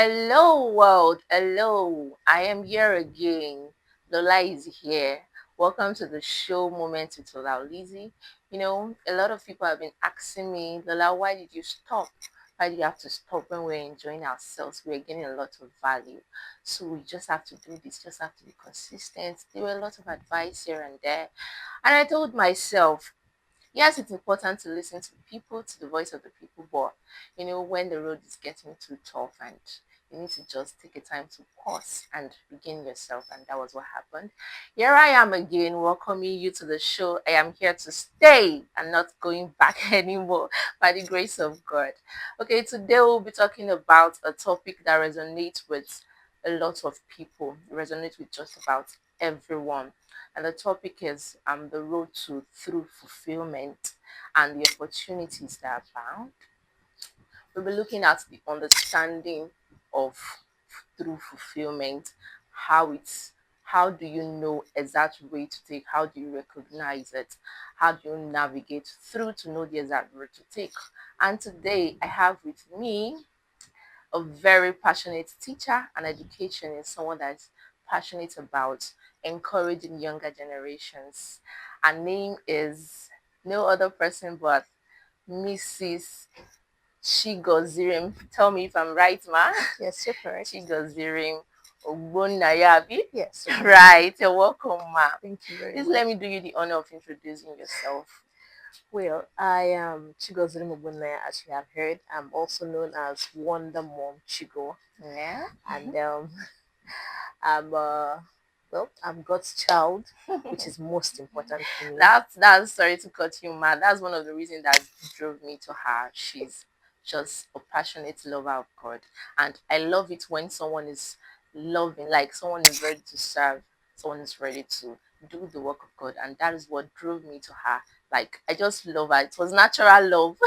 Hello, world. Hello. I am here again. Lola is here. Welcome to the show, Momentwithlolaolizzy. A lot of people have been asking me, Lola, why did you stop? Why did you have to stop when we're enjoying ourselves? We're getting a lot of value. So we just have to do this, just have to be consistent. There were a lot of advice here and there. And I told myself, yes, it's important to listen to people, to the voice of the people, but when the road is getting too tough and you need to just take a time to pause and begin yourself, and that was what happened. Here I am again, welcoming you to the show. I am here to stay and not going back anymore by the grace of God. Okay, today we'll be talking about a topic that resonates with a lot of people, resonates with just about everyone, and the topic is the road to through fulfillment and the opportunities that are found. We'll be looking at the understanding of through fulfillment, how do you know exact way to take, how do you recognize it, how do you navigate through to know the exact route to take. And today I have with me a very passionate teacher and educationist, someone that's passionate about encouraging younger generations. Her name is no other person but Mrs. Chigozirim. Tell me if I'm right, ma. Yes, you're correct. Chigozirim Ogbonnaya. Yes. Right. You're welcome, ma. Thank you very Please much. let me do you the honor of introducing yourself. Well, I am Chigozirim Ogbonnaya, as you have heard. I'm also known as WondermomChigo, Yeah. and I'm I'm God's child, which is most important to me. That's sorry to cut you, man. That's one of the reasons that drove me to her. She's just a passionate lover of God, and I love it when someone is loving, like someone is ready to serve, someone is ready to do the work of God, and that is what drove me to her. Like I just love her. It was natural love.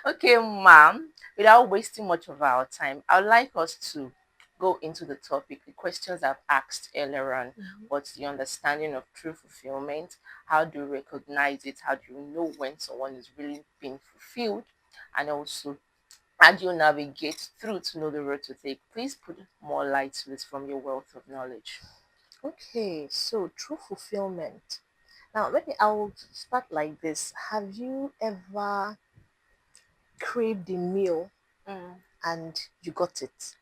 Okay, ma'am, without wasting much of our time, I would like us to go into the topic, the questions I've asked earlier on. What's the understanding of true fulfillment? How do you recognize it? How do you know when someone is really being fulfilled? And also, how do you navigate through to know the road to take? Please put more light to this from your wealth of knowledge. Okay, so true fulfillment. Now, maybe I'll start like this. Have you ever craved a meal Mm, and you got it?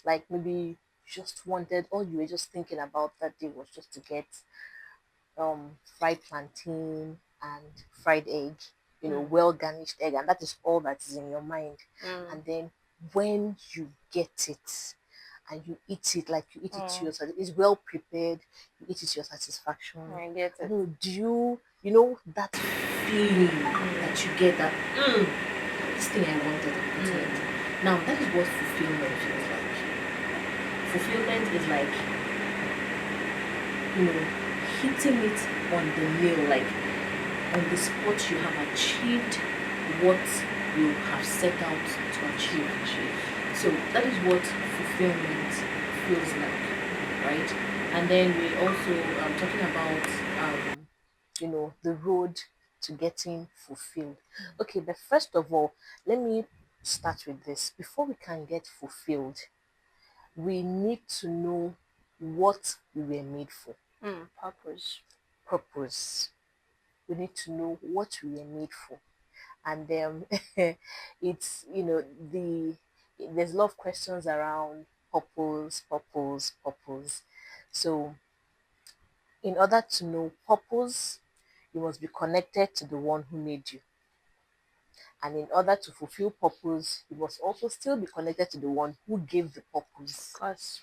Like maybe you just wanted, all you were just thinking about that day was just to get fried plantain and fried egg, well garnished egg, and that is all that is in your mind. mm, And then when you get it and you eat it, like you eat it to mm. your it's well prepared, you eat it to your satisfaction. I get I it. don't know, do you know that feeling that you get that this thing I wanted, I got it. Now that is what fulfillment feels like. Fulfillment is like, you know, hitting it on the nail, like on the spot you have achieved what you have set out to achieve. So that is what fulfillment feels like, right? And then we also talking about the road to getting fulfilled. Okay, but first of all, let me start with this. Before we can get fulfilled, we need to know what we were made for. Purpose. Purpose. We need to know what we were made for. And it's there's a lot of questions around purpose. So in order to know purpose, you must be connected to the one who made you. And in order to fulfill purpose, you must also still be connected to the one who gave the Of purpose. course.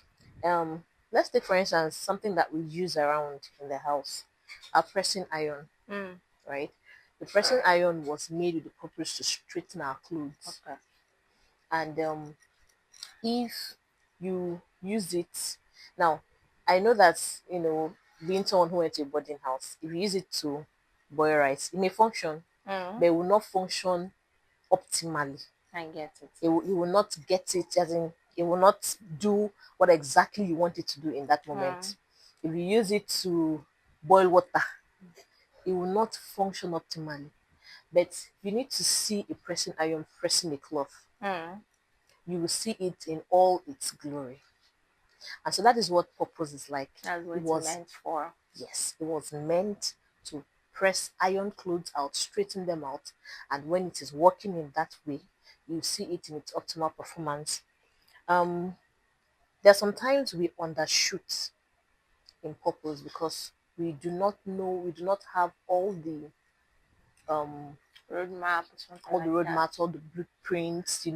Let's take for instance something that we use around in the house, a pressing iron, Mm, right? The pressing iron was made with the purpose to straighten our clothes. okay. And if you use it now, I know that being someone who went to a boarding house, if you use it to boil rice, it may function, but Mm, it will not function optimally. I get it. You will not get it, as in it will not do what exactly you want it to do in that Mm, moment. If you use it to boil water, it will not function optimally. But you need to see a pressing iron pressing a cloth. mm, you will see it in all its glory. And so that is what purpose is like. That's what It it's was, meant for. yes, it was meant to press iron clothes out, straighten them out, and when it is working in that way, you see it in its optimal performance. Um, there are sometimes we undershoot in purpose because we do not know, we do not have um Roadmap or something all the like that. roadmaps, all the blueprints,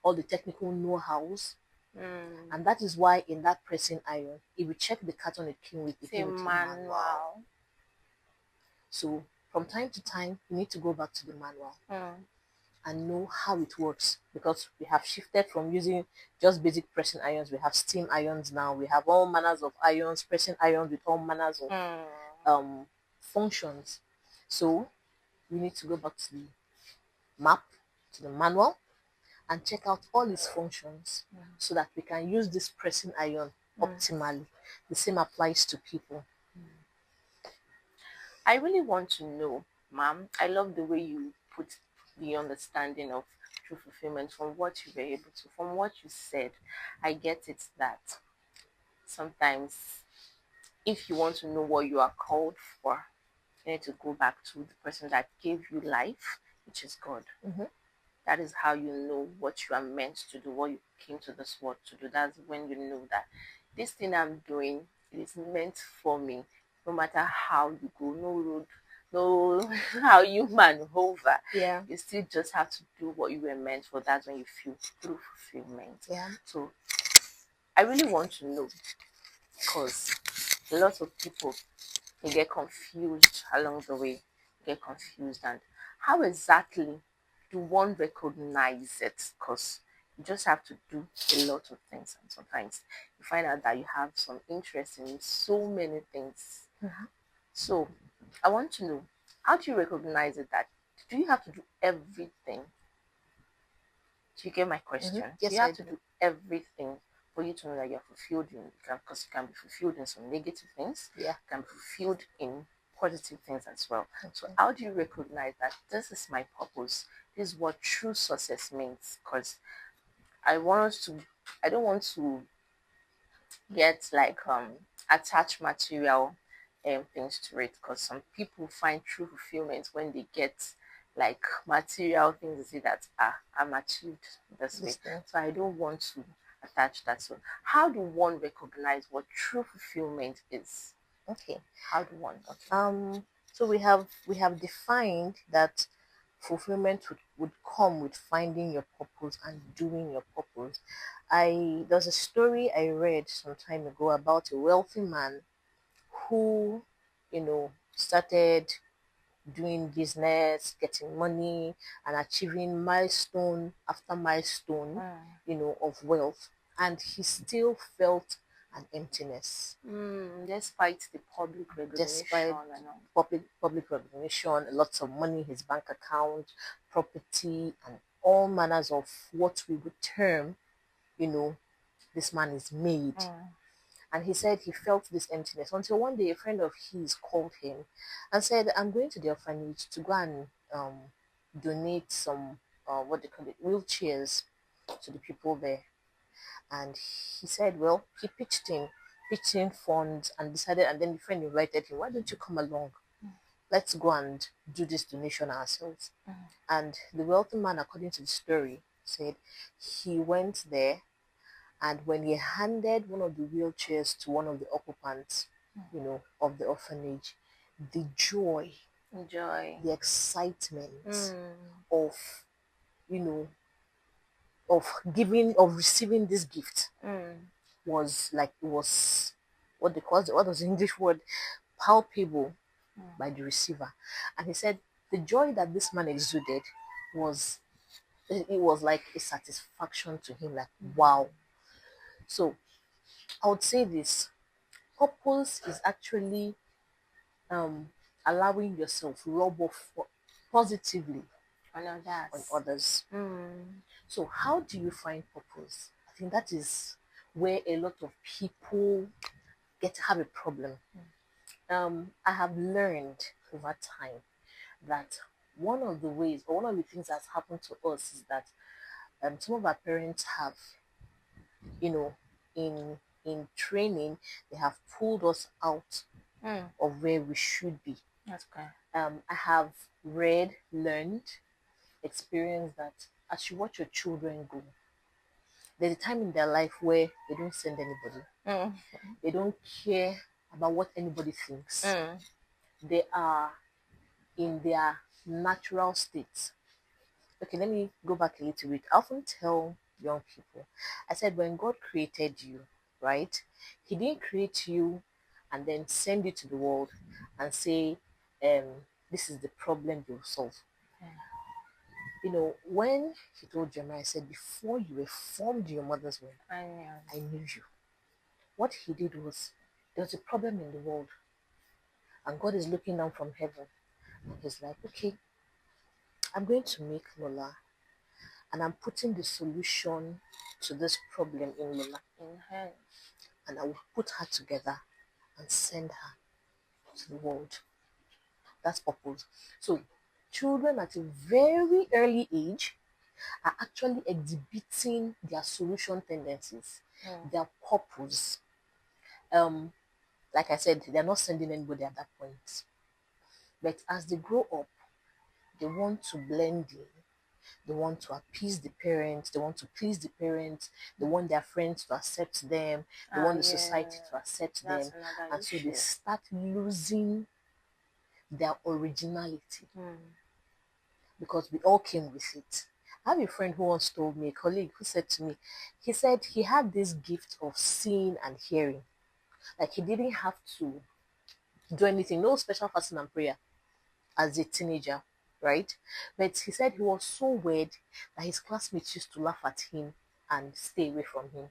all the technical know-hows. Mm. And that is why in that pressing iron, if you check the carton it Say came with a manual. manual. So from time to time, you need to go back to the manual Mm. and know how it works, because we have shifted from using just basic pressing irons. We have steam irons now. We have all manners of irons, pressing irons with all manners of Mm. functions. So we need to go back to the map, to the manual, and check out all its functions so that we can use this pressing iron optimally. The same applies to people. I really want to know, ma'am. I love the way you put the understanding of true fulfillment from what you were able to, from what you said. I get it that sometimes if you want to know what you are called for, you need to go back to the person that gave you life, which is God. Mhm. That is how you know what you are meant to do, what you came to this world to do. That's when you know that this thing I'm doing, it is meant for me. No matter how you go, no road, no how you maneuver, Yeah. you still just have to do what you were meant for. That's when you feel true fulfillment. Yeah. So I really want to know because a lot of people they get confused along the way, get confused, and how exactly do one recognize it? Because you just have to do a lot of things, and sometimes you find out that you have some interest in so many things. Mhm. So I want to know, how do you recognize it? That do you have to do everything? Do you get my question? Do you Yes, I have to do. do everything for you to know that you're fulfilled in? Because you can be fulfilled in some negative things, Yeah. you can be fulfilled in positive things as well. So Okay. how do you recognize that this is my purpose? This is what true success means. Because I want us to, I don't want to get like attach material things to it, because some people find true fulfillment when they get like material things. They say that I'm achieved this way, This thing. so I don't want to attach that. So how do one recognize what true fulfillment is? Okay. How do one? Okay. So we have defined that fulfillment would come with finding your purpose and doing your purpose. There's a story I read some time ago about a wealthy man who, started doing business, getting money, and achieving milestone after milestone, of wealth. And he still felt an emptiness Despite the public recognition despite and all. public recognition, lots of money, his bank account, property, and all manners of what we would term, you know, this man is made. And he said he felt this emptiness until one day a friend of his called him and said, I'm going to the orphanage to go and donate some, what they call it, wheelchairs to the people there. And he said, well, he pitched in funds and decided, and then the friend invited him, why don't you come along? Let's go and do this donation ourselves. And the wealthy man, according to the story, said he went there, and when he handed one of the wheelchairs to one of the occupants, of the orphanage, the joy, Joy. the excitement of, you know, of receiving this gift was like, it was what was the English word, palpable by the receiver. And he said the joy that this man exuded was, it was like a satisfaction to him, like wow. So I would say this: purpose is actually um allowing yourself rub off positively On on others. others. So how do you find purpose? I think that is where a lot of people get to have a problem. I have learned over time that one of the ways, or one of the things that's happened to us, is that Some of our parents have, you know, in training, they have pulled us out of where we should be. That's okay. I have read, learned, experienced that as you watch your children grow, there's a time in their life where they don't send anybody. They don't care about what anybody thinks. They are in their natural state. Okay, let me go back a little bit. I often tell young people, I said, when God created you, right, He didn't create you and then send you to the world and say, um, this is the problem you'll solve. When He told Jeremiah, I said, before you were formed in your mother's womb, I knew you. What He did was, there was a problem in the world, and God is looking down from heaven, and He's like, okay, I'm going to make Lola, and I'm putting the solution to this problem in Lola in her, and I will put her together and send her to the world. That's purpose. So children at a very early age are actually exhibiting their solution tendencies, their purpose. Like I said, they're not sending anybody at that point. But as they grow up, they want to blend in. They want to appease the parents. They want to please the parents. They want their friends to accept them. They want the society to accept them. And so they start losing their originality because we all came with it. I have a friend who once told me, a colleague who said to me, he said he had this gift of seeing and hearing. Like he didn't have to do anything, no special fasting and prayer as a teenager, right? But he said he was so weird that his classmates used to laugh at him and stay away from him.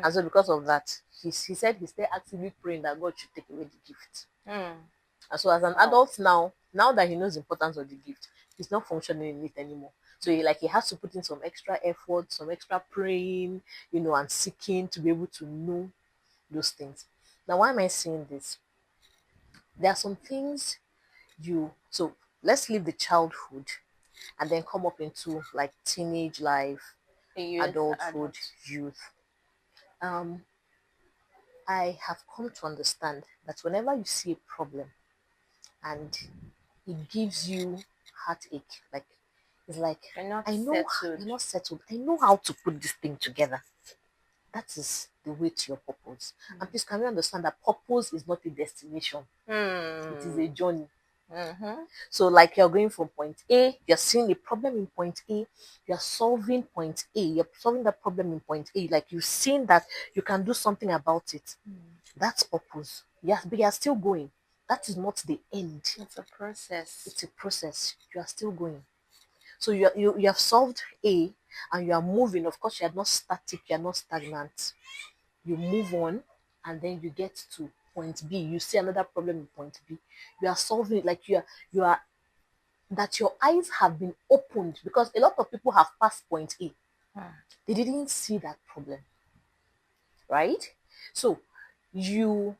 And so because of that, he said he started actively praying that God should take away the gift. And so as an adult now that he knows the importance of the gift, he's not functioning in it anymore. So he has to put in some extra effort, some extra praying, and seeking to be able to know those things. Now, why am I saying this? There are some things so let's leave the childhood and then come up into like teenage life, adulthood, youth. I have come to understand that whenever you see a problem and it gives you heartache, like it's like You're not I know settled. you're not settled. I know how to put this thing together. That is the way to your purpose. And please, can we understand that purpose is not a destination? It is a journey. So, like you're going from point A, you're seeing a problem in point A, you're solving point A, you're solving that problem in point A, like you've seen that you can do something about it. That's purpose. Yes, but you're still going. That is not the end. It's a process. It's a process. You are still going. So you have solved A and you are moving. Of course, you are not static, you are not stagnant. You move on and then you get to point B. You see another problem in point B. You are solving it like you are that your eyes have been opened because a lot of people have passed point A. They didn't see that problem. Right? So you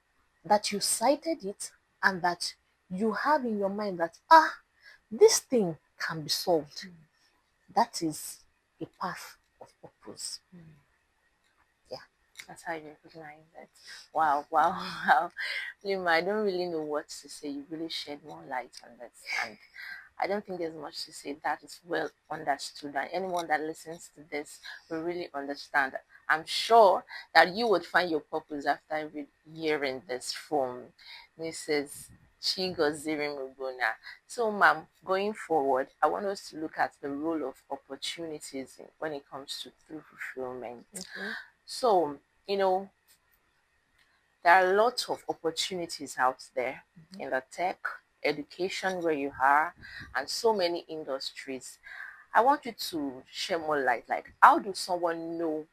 cited it and that you have in your mind that this thing can be solved. That is a path of purpose. Yeah. That's how you recognize it. Wow, wow, wow. Lima, I don't really know what to say. You really shed more light on this. And I don't think there's much to say. That is well understood. And anyone that listens to this will really understand. I'm sure that you would find your purpose after hearing this from Mrs. Chigozirim Ogbonnaya. So, ma'am, going forward, I want us to look at the role of opportunities when it comes to true fulfillment. So, there are lots of opportunities out there in the tech, education where you are, and so many industries. I want you to share more light. Like, how do someone know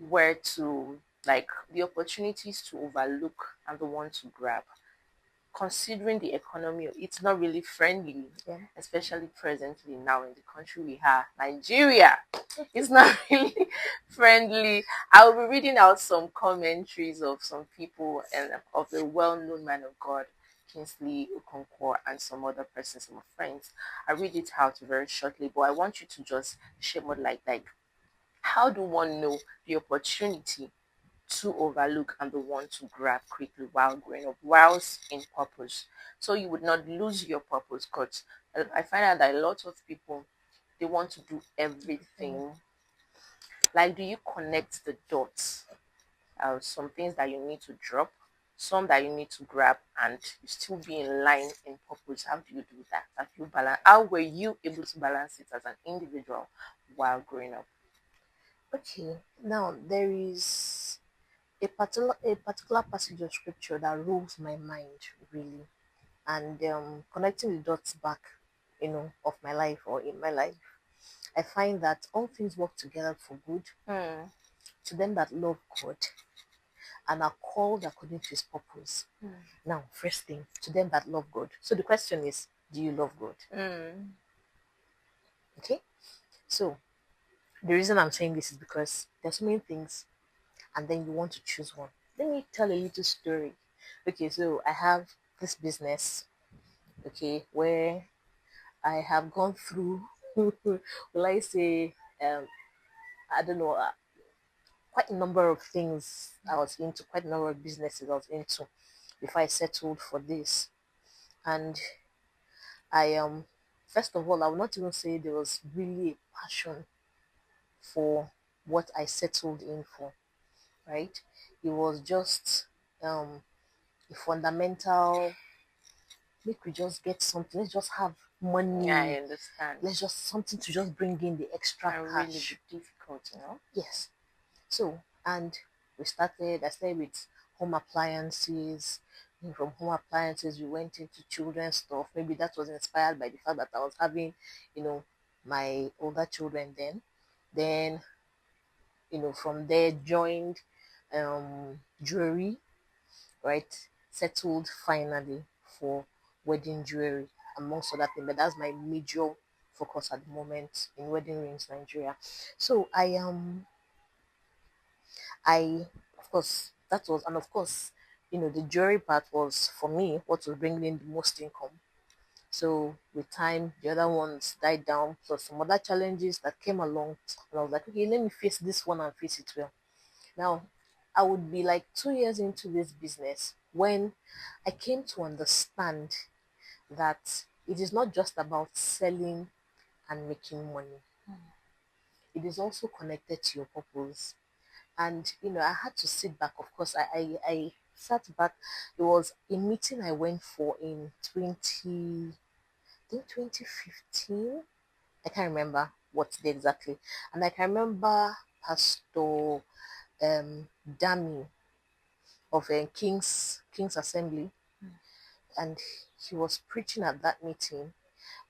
where to, like, the opportunities to overlook and the one to grab? Considering the economy, it's not really friendly, especially presently now in the country we are, Nigeria. It's not really friendly. I will be reading out some commentaries of some people and of the well-known man of God, Kingsley Okonkwo and some other persons, some friends. I read it out very shortly, but I want you to just share more like how do one know the opportunity to overlook and the one to grab quickly while growing up, whilst in purpose, so you would not lose your purpose. Because I find out that a lot of people, they want to do everything. Like, do you connect the dots? Some things that you need to drop, some that you need to grab, and you still be in line in purpose. How do you do that? How do you balance? How were you able to balance it as an individual while growing up? Okay, now there is a particular passage of scripture that rules my mind really, and connecting the dots back, of my life or in my life, I find that all things work together for good Hmm. to them that love God and are called according to His purpose. Now, first thing, to them that love God. So the question is, do you love God? Hmm. Okay, so the reason I'm saying this is because there's so many things, and then you want to choose one. Let me tell a little story. Okay, so I have this business, okay, where I have gone through, will I say, I don't know, quite a number of things I was into, quite a number of businesses I was into before I settled for this. And I first of all, I would not even say there was really a passion for what I settled in for, right? It was just a fundamental, make we just get something, let's just have Yeah, money, I understand. let's just something to just bring in the extra Can really be cash. difficult. Yes. So, and I started with home appliances. And from home appliances, we went into children's stuff. Maybe that was inspired by the fact that I was having, you know, my older children then. Then, from there, joined jewelry, right? Settled finally for wedding jewelry, amongst other things. But that's my major focus at the moment in wedding rings, Nigeria. So I, of course, that was, and of course, the jewelry part was for me what was bringing in the most income. So with time, the other ones died down, plus some other challenges that came along, and I was like, okay, let me face this one and face it well. Now, I would be like 2 years into this business when I came to understand that it is not just about selling and making money. It is also connected to your purpose. And I had to sit back. Of course, I sat back. It was a meeting I went for in 2015. I can't remember what day exactly. And I can remember Pastor Dami of King's Assembly, and he was preaching at that meeting,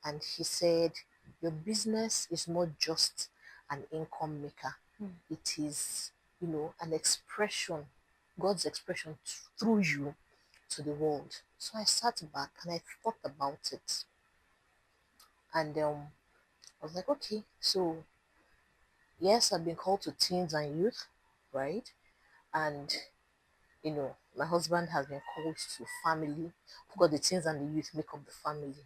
and he said, your business is not just an income maker. It is, an expression, God's expression through you to the world. So I sat back and I thought about it. And I was like, okay, so yes, I've been called to teens and youth, right? And my husband has been called to family, because the teens and the youth make up the family.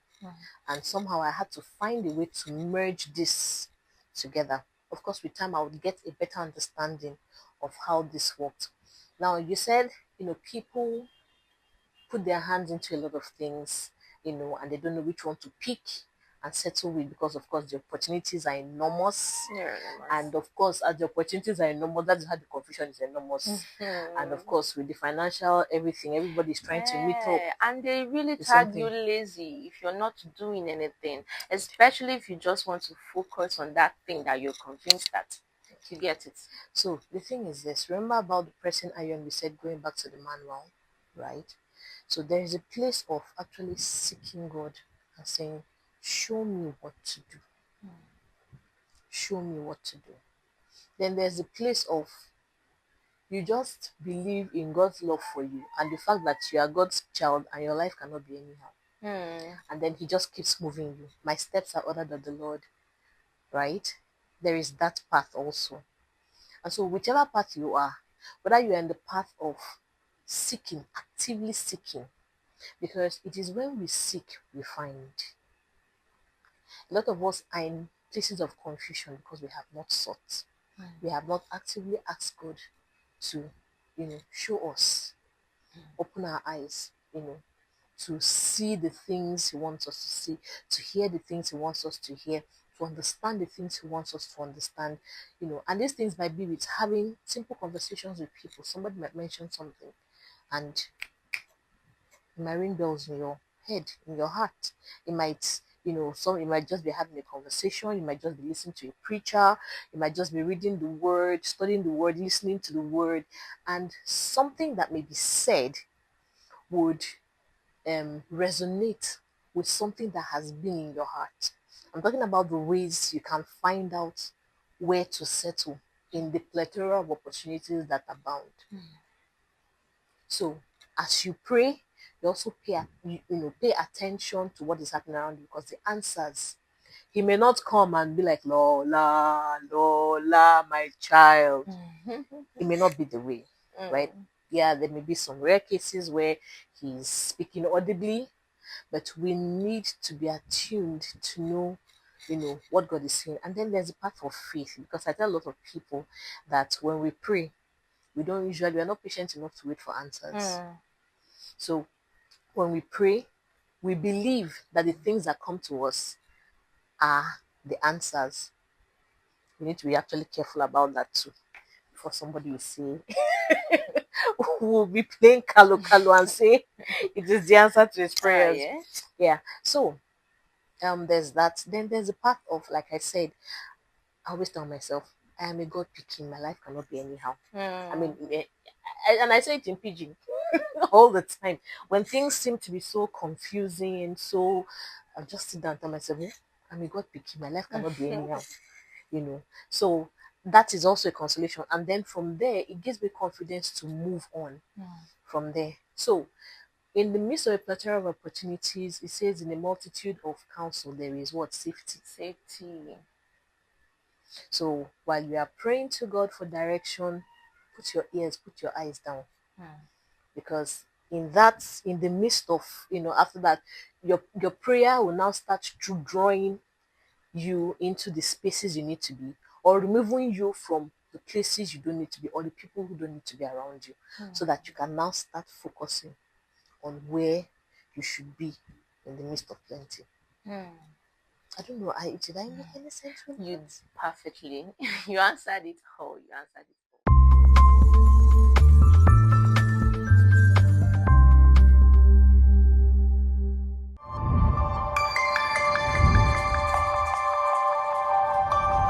And somehow I had to find a way to merge this together. Of course, with time, I would get a better understanding of how this worked. Now, you said, people put their hands into a lot of things, and they don't know which one to pick and settle with, because, of course, the opportunities are enormous. Yeah, And of course, as the opportunities are enormous, that's how the confusion is enormous. And of course, with the financial everything, everybody's trying to meet up and they really with tag you something. lazy if you're not doing anything, especially if you just want to focus on that thing that you're convinced that you get it. So the thing is this, remember about the pressing iron we said, going back to the manual, right? So there is a place of actually seeking God and saying, show me what to do. Show me what to do. Then there's a place of you just believe in God's love for you and the fact that you are God's child and your life cannot be anyhow. And then He just keeps moving you. My steps are ordered of the Lord, right? There is that path also. And so, whichever path you are, whether you are in the path of seeking, actively seeking, Because it is when we seek, we find. A lot of us are in places of confusion because we have not sought. We have not actively asked God to, show us, open our eyes, to see the things He wants us to see, to hear the things He wants us to hear, to understand the things He wants us to understand, And these things might be with having simple conversations with people. Somebody might mention something, and it might ring bells in your head, in your heart. It might, you might just be having a conversation. You might just be listening to a preacher. You might just be reading the word, studying the word, listening to the word, and something that may be said would resonate with something that has been in your heart. I'm talking about the ways you can find out where to settle in the plethora of opportunities that abound. So, as you pray, you also pay attention to what is happening around you, because the answers, He may not come and be like, Lola, Lola, my child. It may not be the way, right? Yeah, there may be some rare cases where He's speaking audibly, but we need to be attuned to know, what God is saying. And then there's a part of faith, because I tell a lot of people that when we pray, we're not patient enough to wait for answers. So when we pray, we believe that the things that come to us are the answers. We need to be actually careful about that too. Before somebody will say, will be playing Kalu and say it is the answer to his prayers. Yeah. So there's that. Then there's a part of, like I said, I always tell myself, I am a God picking. My life cannot be anyhow. I mean, and I say it in pidgin all the time. When things seem to be so confusing, so I just sit down and tell myself, I'm a God picking. My life cannot be anyhow. So that is also a consolation. And then from there, it gives me confidence to move on from there. So in the midst of a plethora of opportunities, it says in a multitude of counsel, there is what? Safety. So while you are praying to God for direction, put your eyes down. Because in the midst of, after that, your prayer will now start to drawing you into the spaces you need to be, or removing you from the places you don't need to be, or the people who don't need to be around you, so that you can now start focusing on where you should be in the midst of plenty. I don't know. Did I make any sense with You that? perfectly. You answered it all. You answered it all.